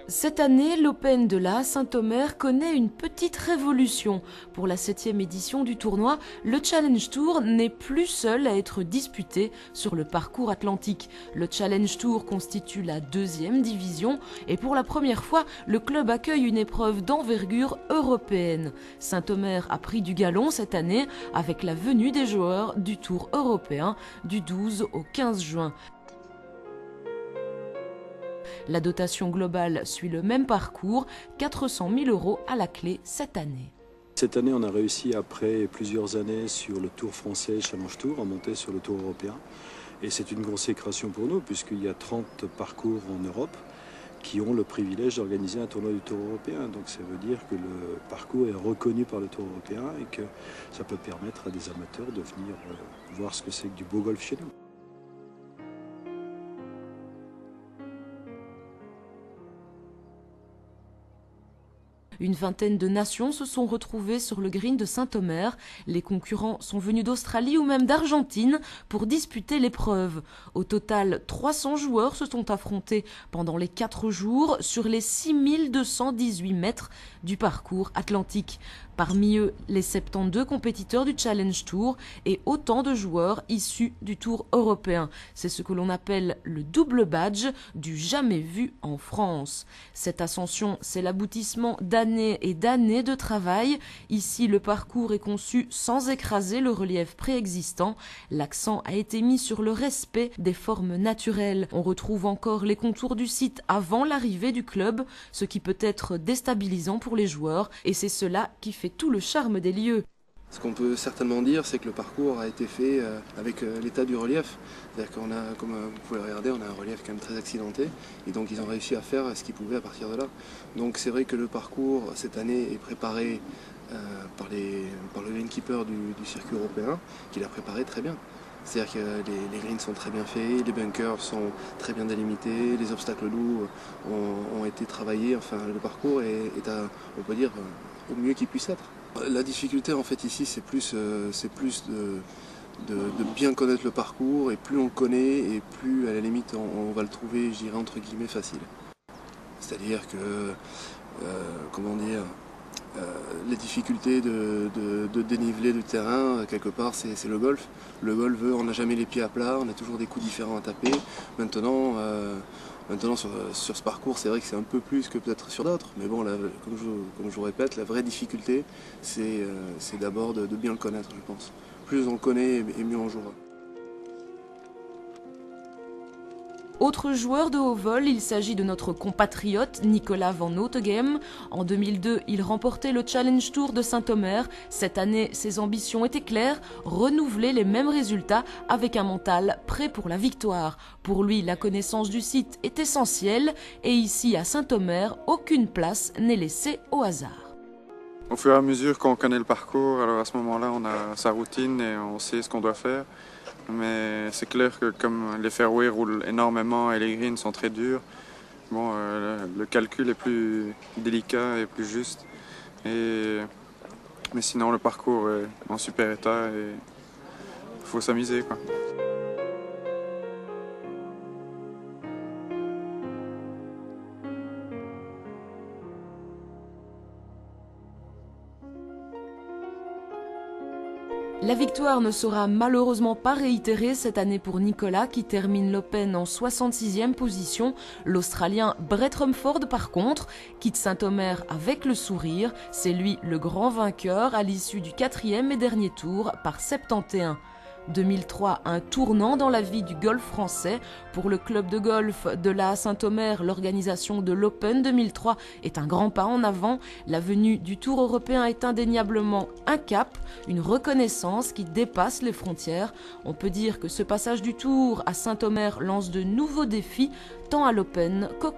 Cette année, l'Open de la Saint-Omer connaît une petite révolution. Pour la 7e édition du tournoi, le Challenge Tour n'est plus seul à être disputé sur le parcours atlantique. Le Challenge Tour constitue la 2e division et pour la première fois, le club accueille une épreuve d'envergure européenne. Saint-Omer a pris du galon cette année avec la venue des joueurs du Tour européen du 12 au 15 juin. La dotation globale suit le même parcours, 400 000 € à la clé cette année. Cette année, on a réussi, après plusieurs années sur le Tour français Challenge Tour, à monter sur le Tour européen. Et c'est une consécration pour nous, puisqu'il y a 30 parcours en Europe qui ont le privilège d'organiser un tournoi du Tour européen. Donc ça veut dire que le parcours est reconnu par le Tour européen et que ça peut permettre à des amateurs de venir voir ce que c'est que du beau golf chez nous. Une vingtaine de nations se sont retrouvées sur le green de Saint-Omer. Les concurrents sont venus d'Australie ou même d'Argentine pour disputer l'épreuve. Au total, 300 joueurs se sont affrontés pendant les 4 jours sur les 6218 mètres du parcours atlantique. Parmi eux, les 72 compétiteurs du Challenge Tour et autant de joueurs issus du Tour européen. C'est ce que l'on appelle le double badge du jamais vu en France. Cette ascension, c'est l'aboutissement d'années et d'années de travail. Ici, le parcours est conçu sans écraser le relief préexistant. L'accent a été mis sur le respect des formes naturelles. On retrouve encore les contours du site avant l'arrivée du club, ce qui peut être déstabilisant pour les joueurs, et c'est cela qui fait tout le charme des lieux. Ce qu'on peut certainement dire, c'est que le parcours a été fait avec l'état du relief. C'est-à-dire qu'on a, comme vous pouvez regarder, on a un relief quand même très accidenté. Et donc ils ont réussi à faire ce qu'ils pouvaient à partir de là. Donc c'est vrai que le parcours, cette année, est préparé par le greenkeeper du circuit européen, qui l'a préparé très bien. C'est-à-dire que les greens sont très bien faits, les bunkers sont très bien délimités, les obstacles doux ont été travaillés. Enfin, le parcours est on peut dire, au mieux qu'il puisse être. La difficulté en fait ici, c'est plus de bien connaître le parcours, et plus on le connaît et plus à la limite on va le trouver, je dirais entre guillemets, facile. C'est-à-dire que, comment dire, les difficultés de dénivelé du terrain, quelque part, c'est le golf. Le golf, on n'a jamais les pieds à plat, on a toujours des coups différents à taper. Maintenant, sur ce parcours, c'est vrai que c'est un peu plus que peut-être sur d'autres. Mais bon, là, comme je vous répète, la vraie difficulté, c'est d'abord de bien le connaître, je pense. Plus on le connaît, et mieux on jouera. Autre joueur de haut vol, il s'agit de notre compatriote Nicolas Van Oetegem. En 2002, il remportait le Challenge Tour de Saint-Omer. Cette année, ses ambitions étaient claires, renouveler les mêmes résultats avec un mental prêt pour la victoire. Pour lui, la connaissance du site est essentielle et ici à Saint-Omer, aucune place n'est laissée au hasard. Au fur et à mesure qu'on connaît le parcours, alors à ce moment-là, on a sa routine et on sait ce qu'on doit faire. Mais c'est clair que comme les fairways roulent énormément et les greens sont très durs, bon, le calcul est plus délicat et plus juste. Mais sinon, le parcours est en super état et il faut s'amuser, quoi. La victoire ne sera malheureusement pas réitérée cette année pour Nicolas qui termine l'Open en 66e position. L'Australien Brett Rumford par contre quitte Saint-Omer avec le sourire. C'est lui le grand vainqueur à l'issue du 4e et dernier tour par 71. 2003, un tournant dans la vie du golf français. Pour le club de golf de la Saint-Omer, l'organisation de l'Open 2003 est un grand pas en avant. La venue du Tour européen est indéniablement un cap, une reconnaissance qui dépasse les frontières. On peut dire que ce passage du Tour à Saint-Omer lance de nouveaux défis, tant à l'Open qu'au